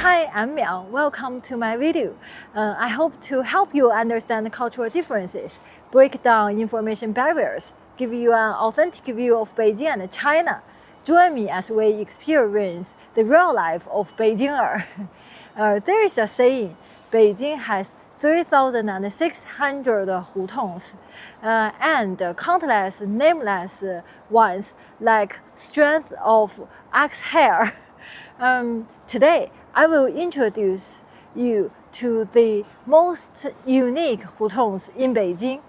Hi, I'm Miao. Welcome to my video. I hope to help you understand cultural differences, break down information barriers, give you an authentic view of Beijing and China. Join me as we experience the real life of Beijinger. There is a saying, Beijing has 3,600 Hutongs, and countless nameless ones like strands of axe hair. Today, I will introduce you to the most unique Hutongs in Beijing.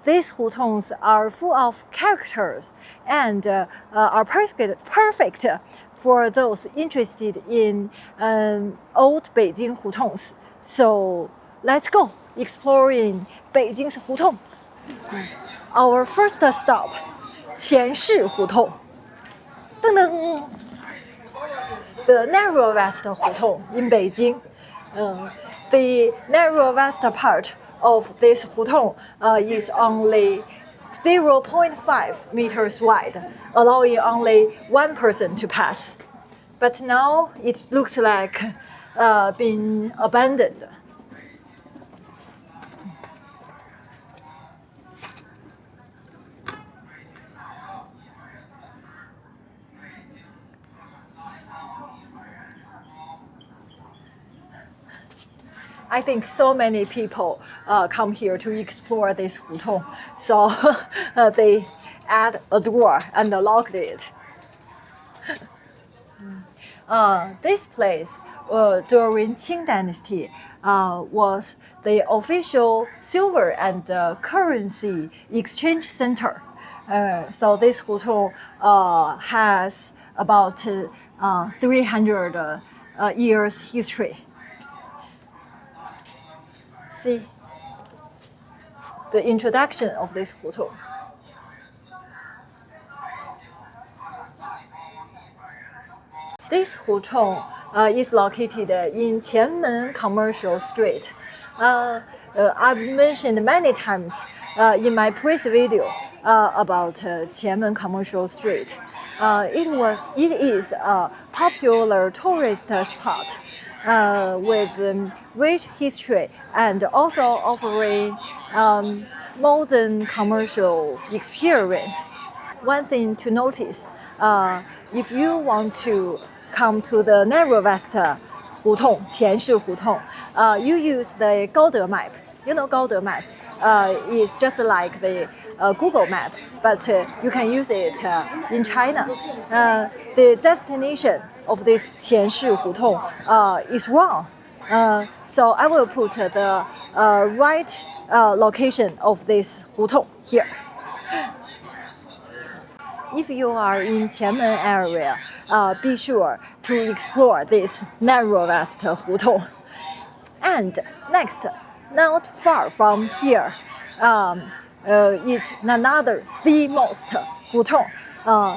These Hutongs are full of characters and are perfect for those interested in old Beijing Hutongs. So let's go exploring Beijing's Hutong. Our first stop, 前市Hutong. The Narrowest Hutong in Beijing. The Narrowest part of this Hutong is only 0.5 meters wide, allowing only one person to pass. But now it looks like being abandoned. I think so many people come here to explore this Hutong, so they add a door and locked it. This place during Qing Dynasty was the official silver and currency exchange center. So this Hutong has about 300 years history. See the introduction of this Hutong. This Hutong is located in Qianmen Commercial Street. I've mentioned many times in my previous video about Qianmen Commercial Street. It is a popular tourist spot with rich history and also offering modern commercial experience. One thing to notice, if you want to come to the Narrowest Hutong, 前市Hutong, you use the Gaode map. You know Gaode map is just like the Google map, but you can use it in China. The destination of this 前市Hutong is wrong. So I will put the right location of this Hutong here. If you are in Qianmen area, be sure to explore this Narrowest Hutong. And next, not far from here, is the most Hutong,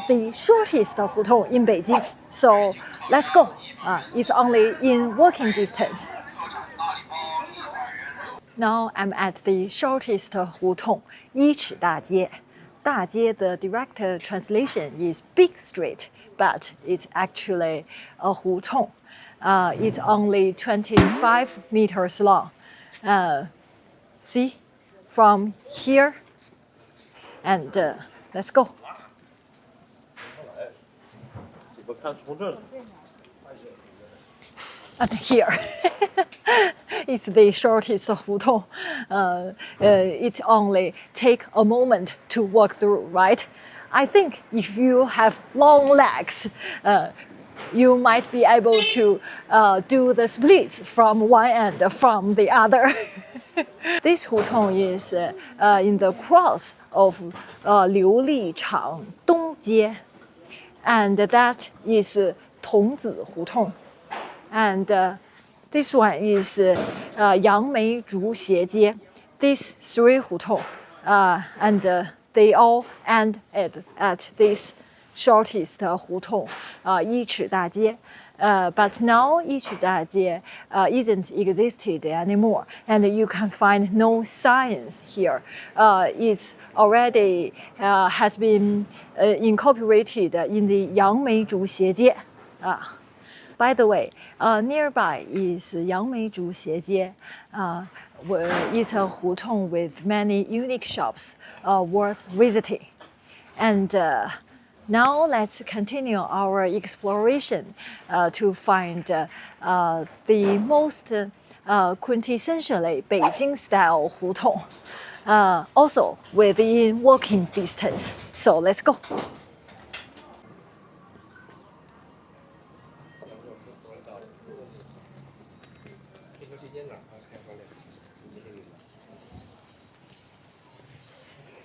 the shortest Hutong in Beijing. So let's go. It's only in walking distance. Now I'm at the shortest Hutong, 一尺大街. 大街, the direct translation is big street, but it's actually a Hutong. It's only 25 meters long. See, from here, and let's go. And here, it's the shortest Hutong. It only takes a moment to walk through, right? I think if you have long legs, you might be able to do the splits from one end from the other. This Hutong is in the cross of Liu Li Chang Dongjie, and that is Tongzi Hutong. And this one is Yangmei Zhu Xie. These three Hutong, and they all end at this shortest Hutong, 一尺大街. But now 一尺大街 isn't existed anymore, and you can find no signs here. It's already has been incorporated in the Yangmei Zhu Xie. By the way, nearby is Yangmeizhu Xiejie. It's a hutong with many unique shops worth visiting. And now let's continue our exploration to find the most quintessentially Beijing-style hutong, also within walking distance. So let's go.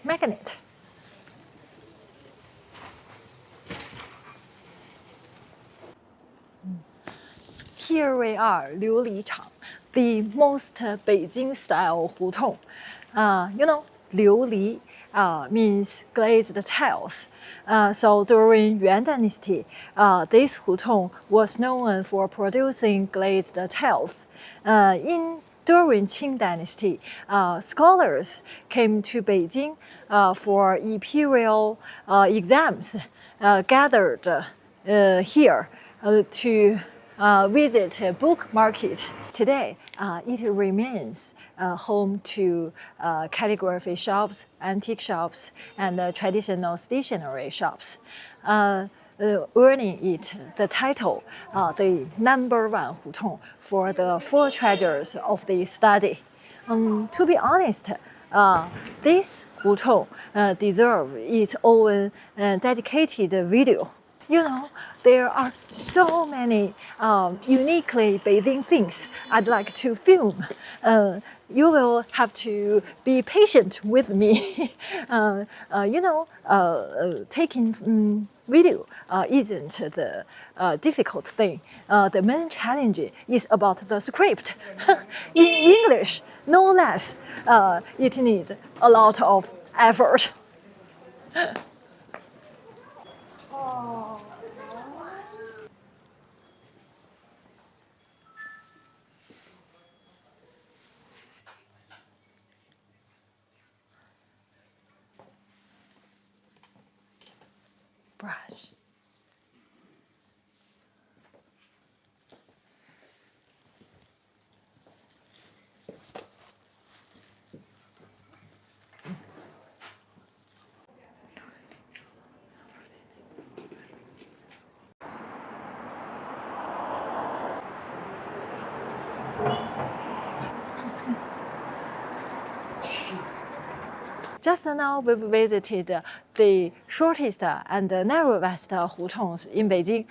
Magnet. Here we are, Liulichang, the most Beijing-style hutong. Liuli means glazed tiles. So during Yuan Dynasty, this hutong was known for producing glazed tiles. During Qing Dynasty, scholars came to Beijing for imperial exams, gathered here to visit book markets. Today, it remains home to calligraphy shops, antique shops, and traditional stationery shops, earning it the title, the #1 hutong for the 4 treasures of the study. To be honest, this hutong deserves its own dedicated video. There are so many uniquely Beijing things I'd like to film. You will have to be patient with me. Taking video isn't the difficult thing. The main challenge is about the script. In English, no less. It needs a lot of effort. Brush. Just now we've visited the shortest and narrowest hutongs in Beijing.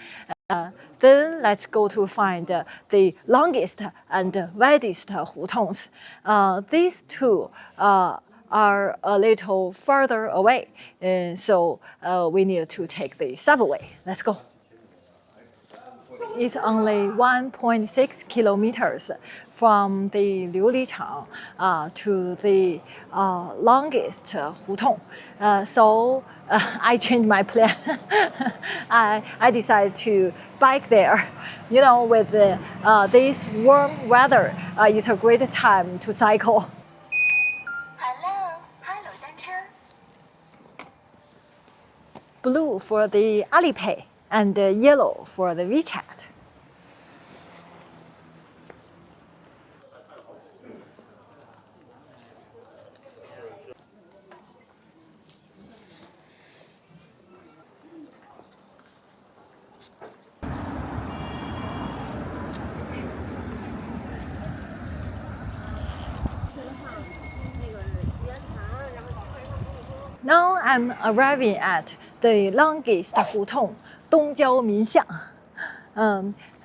Then let's go to find the longest and widest hutongs. These two are a little further away, so we need to take the subway. Let's go. It's only 1.6 kilometers from the Liulichang to the longest hutong. So I changed my plan. I decided to bike there. With this warm weather, it's a great time to cycle. Hello, 单车. Blue for the Alipay and yellow for the WeChat. Now I'm arriving at the longest hutong, Dongjiao Minxiang.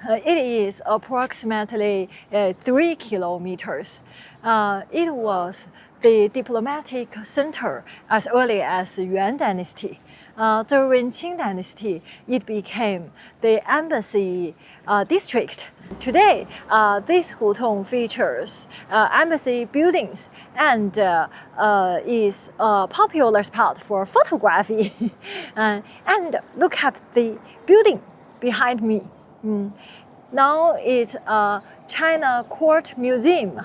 It is approximately 3 kilometers. It was the diplomatic center as early as Yuan Dynasty. During Qing Dynasty, it became the embassy district. Today, this hutong features embassy buildings and is a popular spot for photography. And look at the building behind me. Now it's a China Court Museum.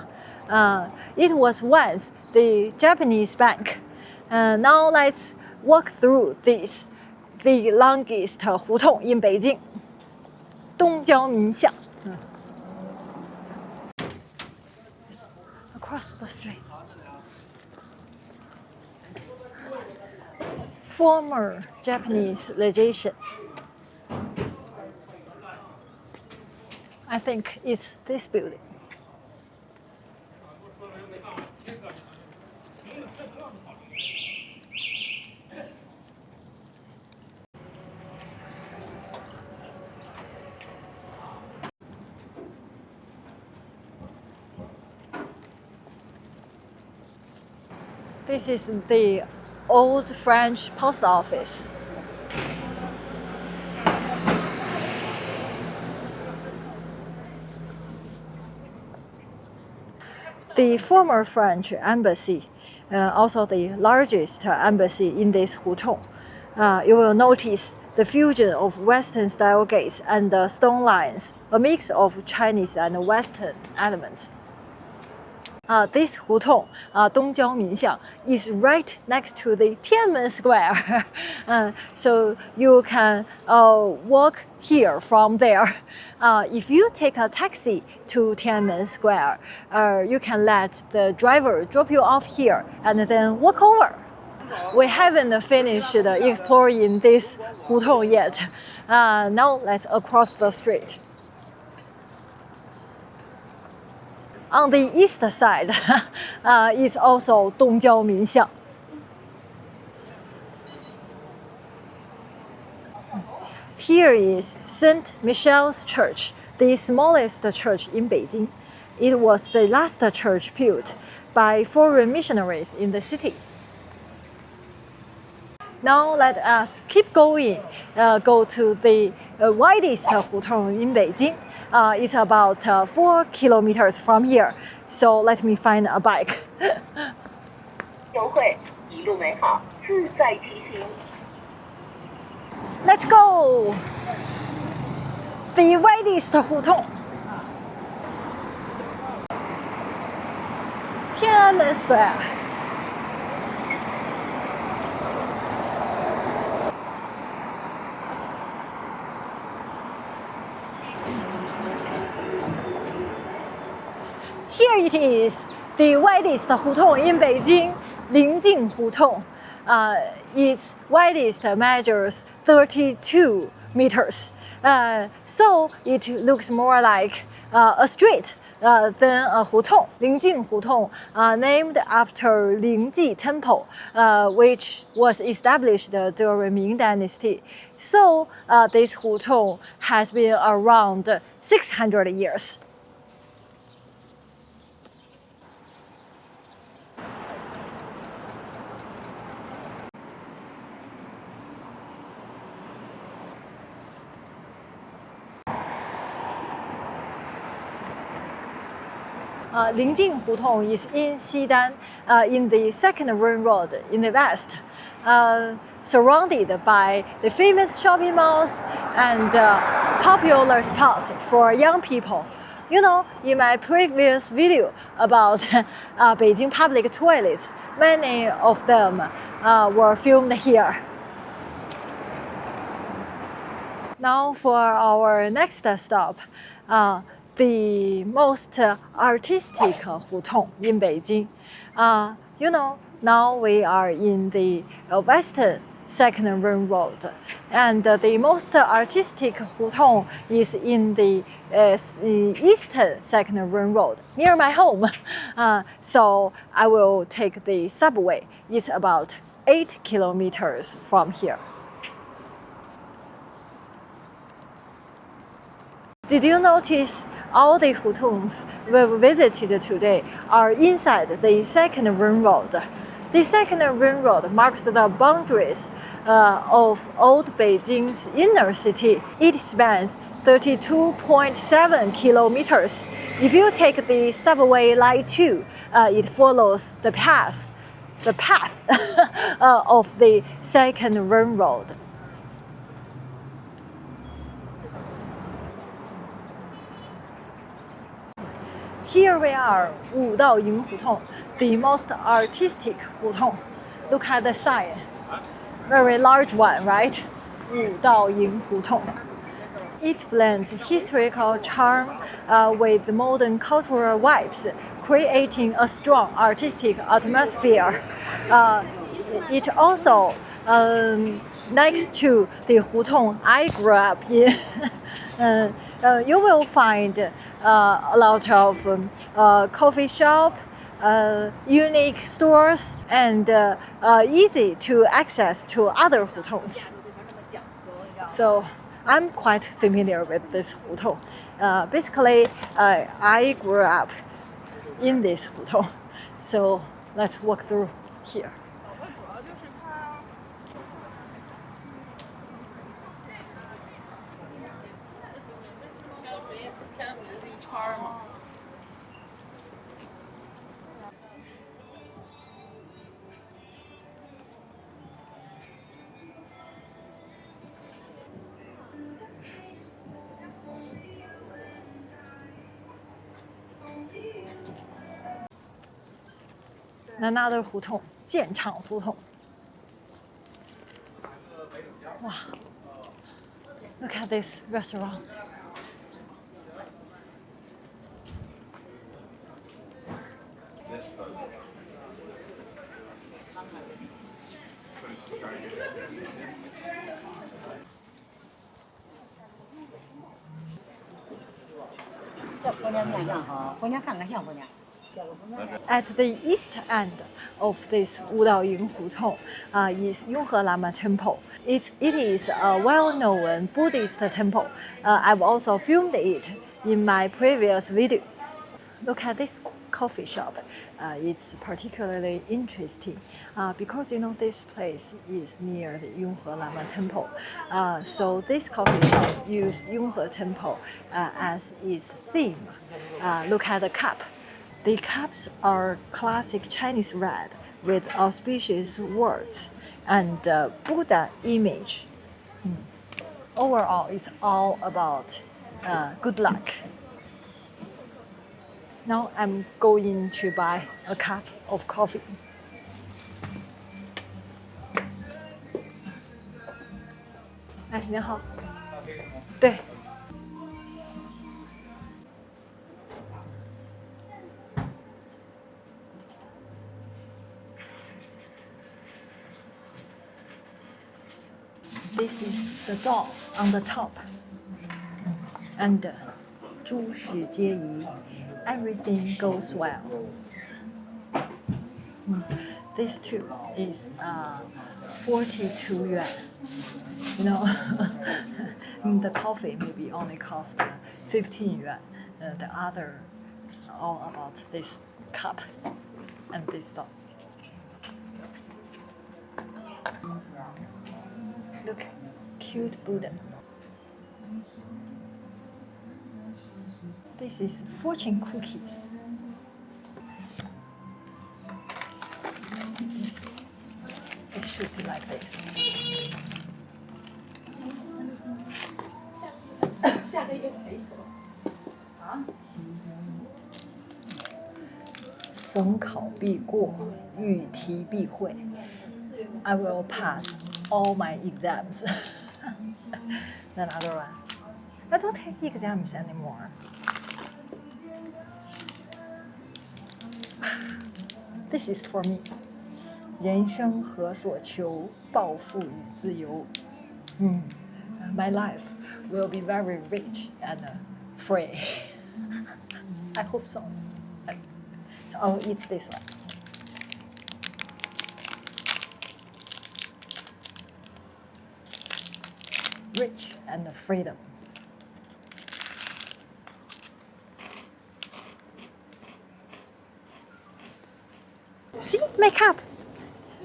It was once the Japanese bank. Now let's walk through this, the longest hutong in Beijing. 东郊民巷。Across the street. Former Japanese legation. I think it's this building. This is the old French post office. The former French embassy, also the largest embassy in this Hutong. You will notice the fusion of Western style gates and stone lions, a mix of Chinese and Western elements. This Hutong, Dongjiao Minxiang, is right next to the Tiananmen Square. So you can walk here from there. If you take a taxi to Tiananmen Square, you can let the driver drop you off here and then walk over. We haven't finished exploring this Hutong yet. Now let's cross the street. On the east side is also Dongjiao Minxiang. Here is St. Michel's Church, the smallest church in Beijing. It was the last church built by foreign missionaries in the city. Now let us keep going, go to the widest Hutong in Beijing. It's about 4 kilometers from here. So let me find a bike. Let's go! The widest Hutong. Tiananmen Square. Here it is, the widest Hutong in Beijing, Lingjing Hutong. Its widest measures 32 meters. So it looks more like a street than a Hutong. Lingjing Hutong, named after Lingji Temple, which was established during Ming Dynasty. So this Hutong has been around 600 years. Lingjing Hutong is in Xidan, in the second ring road in the west, surrounded by the famous shopping malls and popular spots for young people. You know, in my previous video about Beijing public toilets, many of them were filmed here. Now for our next stop. The most artistic Hutong in Beijing. You know, now we are in the western second ring road, and the most artistic Hutong is in the eastern second ring road near my home. So I will take the subway. It's about 8 kilometers from here. Did you notice all the Hutongs we visited today are inside the second ring road? The second ring road marks the boundaries of old Beijing's inner city. It spans 32.7 kilometers. If you take the subway line 2, it follows the path of the second ring road. Here we are, Wudao Hutong, the most artistic Hutong. Look at the sign, very large one, right? Wudao Hutong. It blends historical charm with modern cultural vibes, creating a strong artistic atmosphere. It also next to the Hutong I grew up in. You will find a lot of coffee shop, unique stores, and easy to access to other Hutongs. So I'm quite familiar with this Hutong. Basically, I grew up in this Hutong. So let's walk through here. Another Hutong, 建厂胡同. Wow, look at this restaurant. At the east end of this Wudao Hutong is Yunhe Lama Temple. It is a well-known Buddhist temple. I've also filmed it in my previous video. Look at this coffee shop. It's particularly interesting because this place is near the Yunhe Lama Temple. So this coffee shop uses Yunhe Temple as its theme. Look at the cup. The cups are classic Chinese red with auspicious words and Buddha image. Overall, it's all about good luck. Now I'm going to buy a cup of coffee. Hey, 你好。对。This is the door on the top. And 诸事皆宜. Everything goes well. This too is 42 yuan. The coffee maybe only cost 15 yuan. The other is all about this cup and this stuff. Look, cute Buddha. This is fortune cookies. It should be like this. 下个月才有啊？逢考必过，遇题必会。I will pass all my exams. Another one. I don't take exams anymore. This is for me. 人生何所求？暴富与自由。My life will be very rich and free. I hope so. So I'll eat this one. Rich and freedom. See, makeup.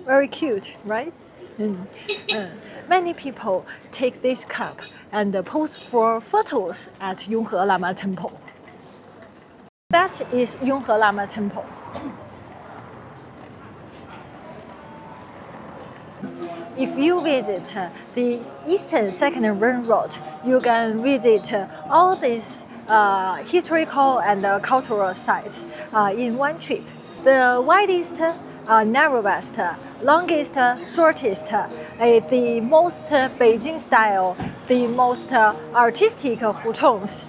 Very cute, right? Many people take this cup and pose for photos at Yunhe Lama Temple. That is Yunhe Lama Temple. If you visit the Eastern Second Ring Road, you can visit all these historical and cultural sites in one trip. The widest narrowest, longest, shortest, the most Beijing style, the most artistic Hutongs.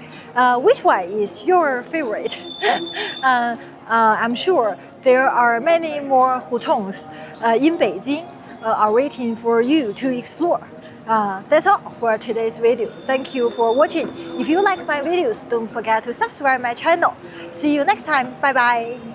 Which one is your favorite? I'm sure there are many more Hutongs in Beijing are waiting for you to explore. That's all for today's video. Thank you for watching. If you like my videos, don't forget to subscribe my channel. See you next time. Bye bye.